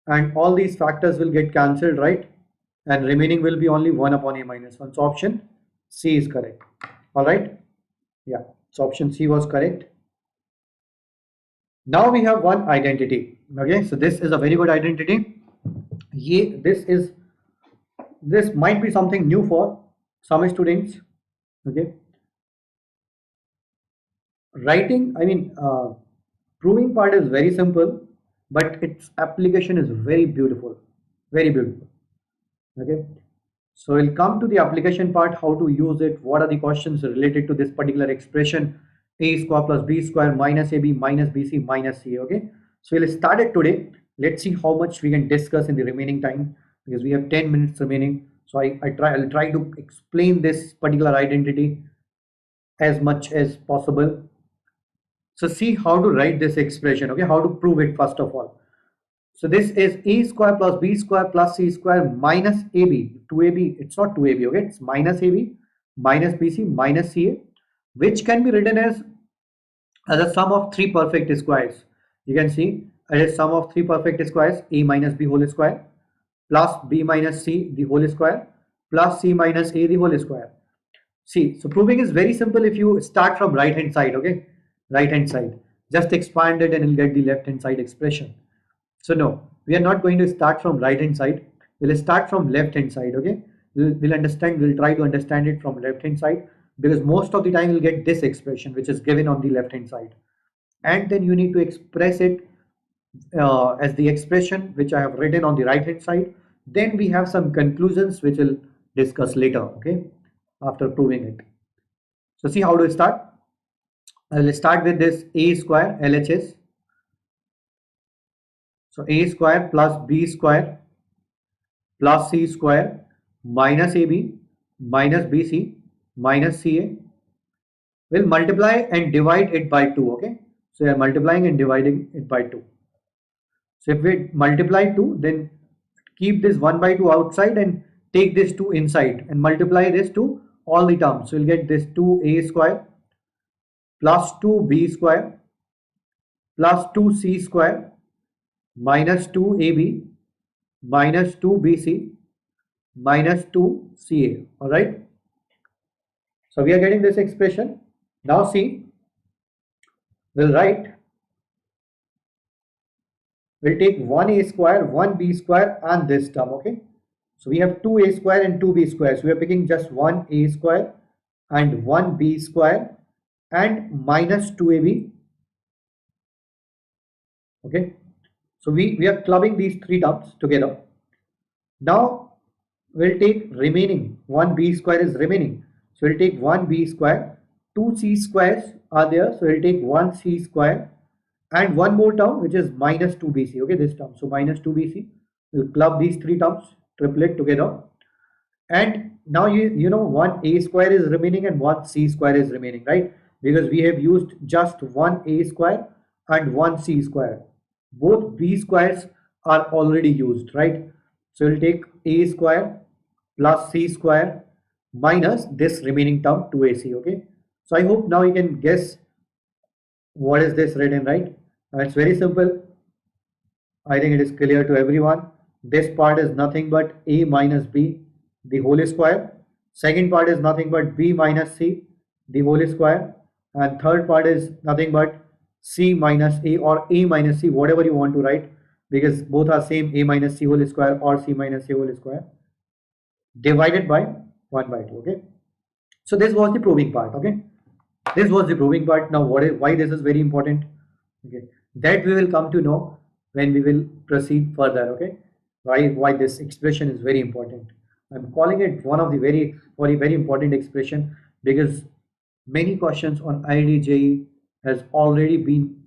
and all these factors will get cancelled, right? And remaining will be only 1 upon a minus 1. So option C is correct. All right. Yeah. So option C was correct. Now we have one identity. Okay. So this is a very good identity. This is this might be something new for some students. Okay, writing, proving part is very simple, but its application is very beautiful, very beautiful. Okay, so we'll come to the application part, how to use it, what are the questions related to this particular expression, a square plus b square minus ab minus bc minus ca. Okay, so we'll start it today. Let's see how much we can discuss in the remaining time, because we have 10 minutes remaining. So I'll try to explain this particular identity as much as possible. So see how to write this expression, okay, how to prove it first of all. So this is a square plus b square plus c square minus ab, 2ab, it's not 2ab, okay, it's minus ab minus bc minus ca, which can be written as a sum of three perfect squares. You can see it is sum of three perfect squares, a minus b whole square plus b minus c the whole square plus c minus a the whole square. See, so proving is very simple if you start from right hand side, okay, right hand side, just expand it and you'll get the left hand side expression. So no, we are not going to start from right hand side, we'll start from left hand side. Okay, we'll try to understand it from left hand side, because most of the time you'll get this expression which is given on the left hand side, and then you need to express it as the expression which I have written on the right hand side. Then we have some conclusions which we'll discuss later, okay, after proving it. So see how to start. I will start with this a square LHS. So a square plus b square plus c square minus ab minus bc minus ca will multiply and divide it by 2. Okay, so we are multiplying and dividing it by 2. So if we multiply 2, then keep this 1 by 2 outside and take this 2 inside and multiply this to all the terms. So you'll get this 2a square plus 2b square plus 2c square minus 2ab minus 2bc minus 2ca. All right, so we are getting this expression. Now see, we'll take 1a square, 1b square and this term. Okay, so we have 2a square and 2b square, so we are picking just 1a square and 1b square and minus 2ab. Okay, so we are clubbing these three terms together. Now we'll take remaining, 1b square is remaining, so we'll take 1b square, 2c squares are there, so we'll take 1c square and one more term which is minus 2bc. Okay, this term, so minus 2bc, we'll club these three terms, triplet together, and now you know 1a square is remaining and 1c square is remaining, right? Because we have used just 1a square and 1c square. Both b squares are already used, right? So we'll take a square plus c square minus this remaining term 2ac. Okay, so I hope now you can guess what is this written, right? It's very simple. I think it is clear to everyone. This part is nothing but a minus b the whole square. Second part is nothing but b minus c the whole square, and third part is nothing but c minus a or a minus c, whatever you want to write, because both are same, a minus c whole square or c minus c whole square, divided by 1 by 2. Okay, so this was the proving part. Okay, this was the proving part. Now why this is very important, okay, that we will come to know when we will proceed further. Okay, why this expression is very important. I'm calling it one of the very important expression, because many questions on IIT-JEE has already been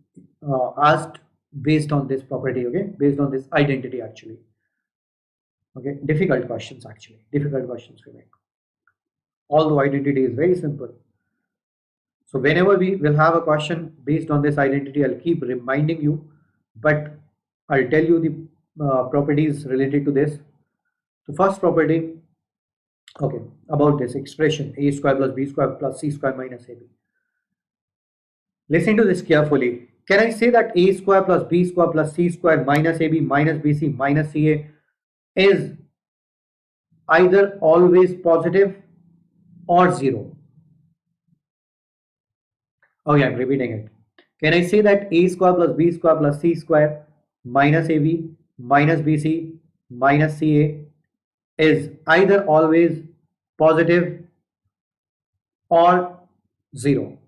asked based on this property. Okay, based on this identity actually. Okay, difficult questions we make, although identity is very simple. So whenever we will have a question based on this identity, I'll keep reminding you, but I'll tell you the properties related to this. The first property, okay, about this expression a square plus b square plus c square minus ab. Listen to this carefully. Can I say that a square plus b square plus c square minus ab minus bc minus ca is either always positive or 0? Okay, I'm repeating it. Can I say that a square plus b square plus c square minus ab minus bc minus ca is either always positive or 0.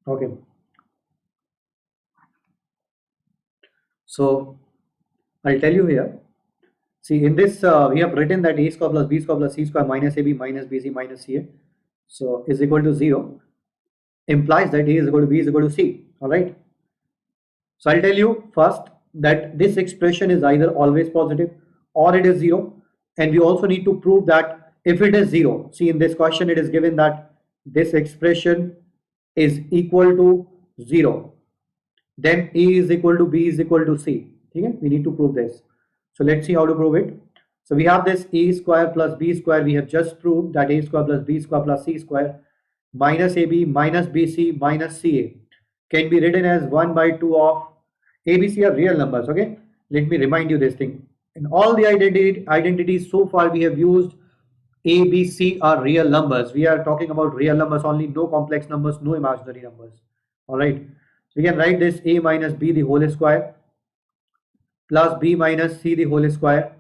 Okay, so I'll tell you here. See, in this, we have written that a square plus b square plus c square minus ab minus bc minus ca, so is equal to 0, implies that a is equal to b is equal to c. All right. So I'll tell you first that this expression is either always positive or it is 0, and we also need to prove that if it is 0, see in this question it is given that this expression is equal to 0, then a is equal to b is equal to c. Okay? We need to prove this. So let's see how to prove it. So we have this a square plus b square. We have just proved that a square plus b square plus c square minus ab minus bc minus ca can be written as 1 by 2 of ABC are real numbers. Okay, let me remind you this thing. In all the identities so far we have used A, B, C are real numbers. We are talking about real numbers only, no complex numbers, no imaginary numbers. All right, so we can write this A minus B the whole square plus B minus C the whole square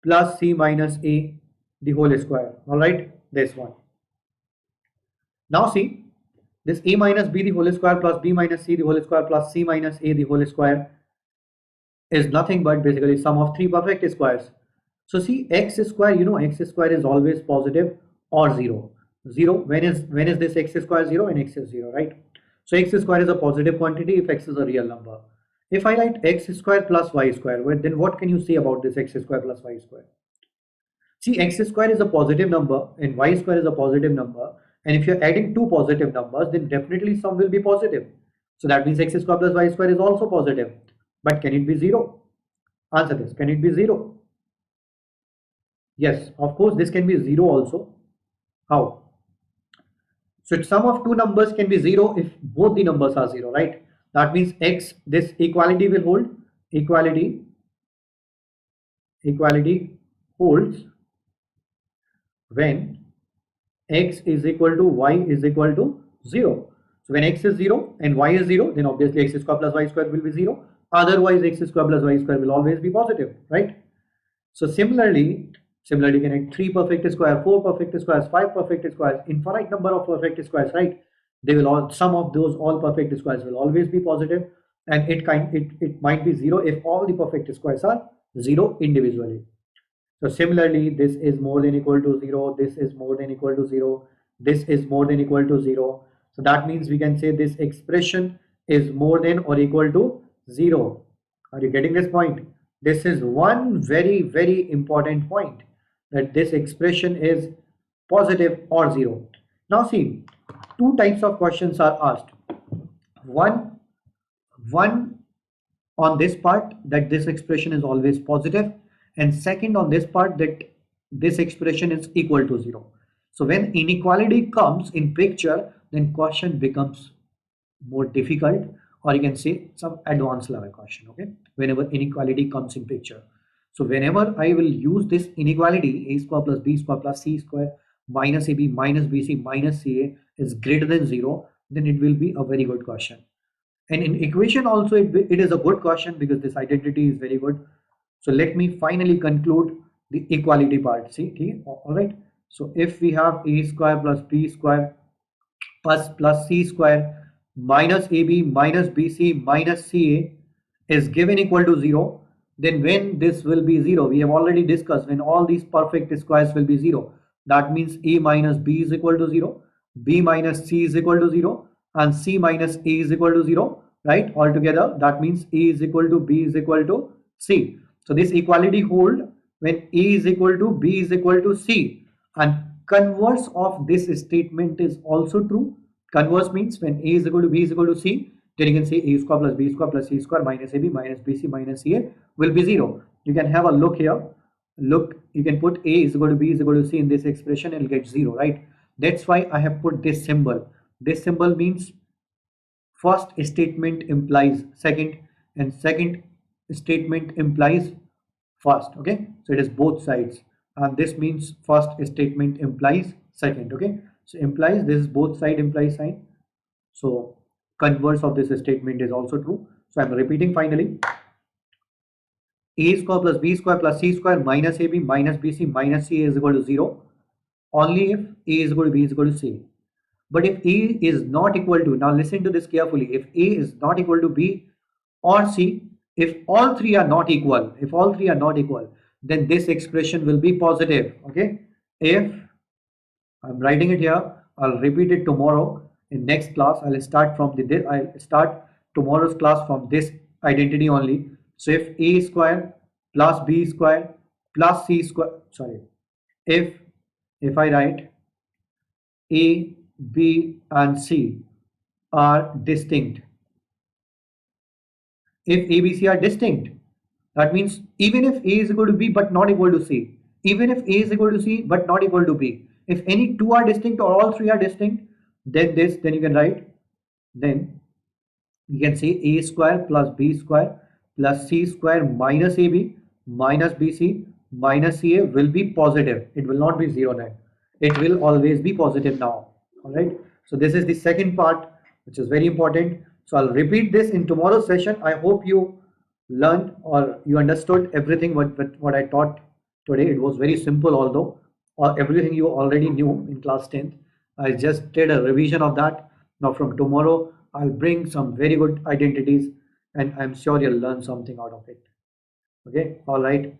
plus C minus A the whole square. All right, this one. Now see, this a minus b the whole square plus b minus c the whole square plus c minus a the whole square is nothing but basically sum of three perfect squares. So see, x square, you know, x square is always positive or 0. 0, when is this x square 0? When x is 0, right? So x square is a positive quantity if x is a real number. If I write x square plus y square, well, then what can you say about this x square plus y square? See, x square is a positive number and y square is a positive number. And if you're adding two positive numbers, then definitely sum will be positive. So that means x square plus y square is also positive. But can it be 0? Answer this. Can it be 0? Yes, of course, this can be 0 also. How? So sum of two numbers can be 0 if both the numbers are 0, right? That means x, this equality will hold. Equality holds when x is equal to y is equal to 0. So when x is 0 and y is 0, then obviously x square plus y square will be 0. Otherwise, x square plus y square will always be positive, right? So similarly, can I 3 perfect square, 4 perfect squares, 5 perfect squares, infinite number of perfect squares, right? They will all, sum of those all perfect squares will always be positive, and it might be 0 if all the perfect squares are 0 individually. So similarly, this is more than equal to 0, this is more than equal to 0, this is more than equal to 0. So that means we can say this expression is more than or equal to 0. Are you getting this point? This is one very, very important point, that this expression is positive or 0. Now see, two types of questions are asked. One on this part, that this expression is always positive, and second on this part, that this expression is equal to 0. So when inequality comes in picture, then question becomes more difficult, or you can say some advanced level question. Okay, whenever inequality comes in picture. So whenever I will use this inequality, a square plus b square plus c square minus ab minus bc minus ca is greater than 0, then it will be a very good question. And in equation also it is a good question because this identity is very good. So let me finally conclude the equality part. See, okay, all right. So if we have a square plus b square plus c square minus ab minus bc minus ca is given equal to 0, then when this will be 0, we have already discussed when all these perfect squares will be 0. That means a minus b is equal to 0, b minus c is equal to 0, and c minus a is equal to 0, right? Altogether, that means a is equal to b is equal to c. So this equality hold when a is equal to b is equal to c, and converse of this statement is also true. Converse means when a is equal to b is equal to c, then you can say a square plus b square plus c square minus ab minus bc minus ca will be 0. You can have a look here. Look, you can put a is equal to b is equal to c in this expression and get 0, right? That's why I have put this symbol. This symbol means first statement implies second, and second statement implies first. Okay, so it is both sides, and this means first statement implies second. Okay, so implies, this is both side implies sign, so converse of this statement is also true. So I'm repeating finally: a square plus b square plus c square minus ab minus bc minus c is equal to 0 only if a is equal to b is equal to c. But if a is not equal to, now listen to this carefully, if a is not equal to b or c, if all three are not equal, then this expression will be positive. Okay, if I'm writing it here, I'll repeat it tomorrow in next class. I'll start tomorrow's class from this identity only. So if a square plus b square plus c square, sorry, if I write a, b and c are distinct, if a, b, c are distinct, that means even if a is equal to b but not equal to c, even if a is equal to c but not equal to b, if any two are distinct or all three are distinct, then you can write, then you can say a square plus b square plus c square minus ab minus bc minus ca will be positive. It will not be zero then. It will always be positive now. All right. So this is the second part, which is very important. So I'll repeat this in tomorrow's session. I hope you learned or you understood everything what I taught today. It was very simple, although everything you already knew in class 10th. I just did a revision of that. Now from tomorrow, I'll bring some very good identities and I'm sure you'll learn something out of it. Okay, all right.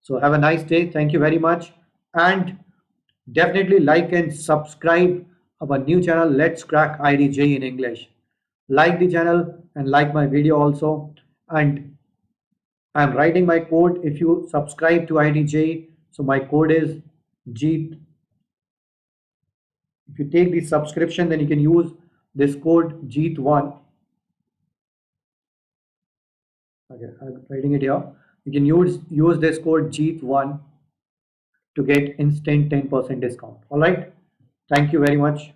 So have a nice day. Thank you very much. And definitely like and subscribe our new channel, Let's Crack IIT-JEE in English. Like the channel and like my video also. And I'm writing my code if you subscribe to IIT-JEE. So my code is Jeet. If you take the subscription, then you can use this code Jeet1. Okay, I'm writing it here. You can use this code Jeet1 to get instant 10% discount. All right. Thank you very much.